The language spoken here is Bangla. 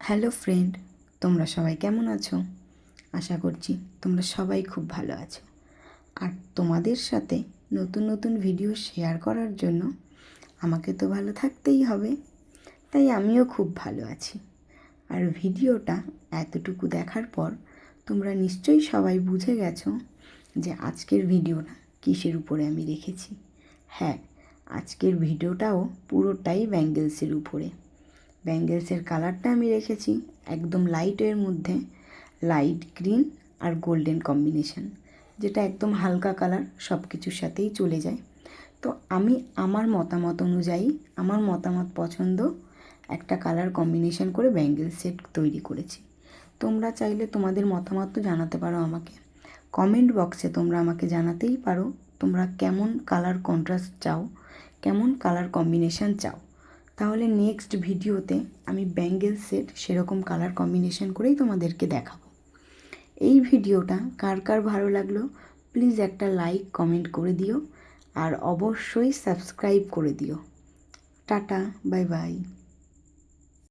হ্যালো ফ্রেন্ড, তোমরা সবাই কেমন আছো? আশা করছি তোমরা সবাই খুব ভালো আছো। আর তোমাদের সাথে নতুন নতুন ভিডিও শেয়ার করার জন্য আমাকে তো ভালো থাকতেই হবে, তাই আমিও খুব ভালো আছি। আর ভিডিওটা এতটুকু দেখার পর তোমরা নিশ্চয়ই সবাই বুঝে গেছো যে আজকের ভিডিওটা কিসের উপরে আমি রেখেছি। হ্যাঁ, আজকের ভিডিওটাও পুরোটাই ব্যাঙ্গেলসের উপরে। ব্যাঙ্গেলসের কালারটা আমি রেখেছি একদম লাইটের মধ্যে, লাইট গ্রিন আর গোল্ডেন কম্বিনেশন, যেটা একদম হালকা কালার, সব কিছুর সাথেই চলে যায়। তো আমি আমার মতামত অনুযায়ী, আমার মতামত পছন্দ একটা কালার কম্বিনেশন করে ব্যাঙ্গেল সেট তৈরি করেছি। তোমরা চাইলে তোমাদের মতামত তো জানাতে পারো আমাকে কমেন্ট বক্সে। তোমরা আমাকে জানাতেই পারো তোমরা কেমন কালার কন্ট্রাস্ট চাও, কেমন কালার কম্বিনেশন চাও। তাহলে নেক্সট ভিডিওতে আমি ব্যাঙ্গেল সেট সেরকম কালার কম্বিনেশন করেই তোমাদেরকে দেখাবো। এই ভিডিওটা কার কার ভালো লাগলো প্লিজ একটা লাইক কমেন্ট করে দিও, আর অবশ্যই সাবস্ক্রাইব করে দিও। Tata, bye bye.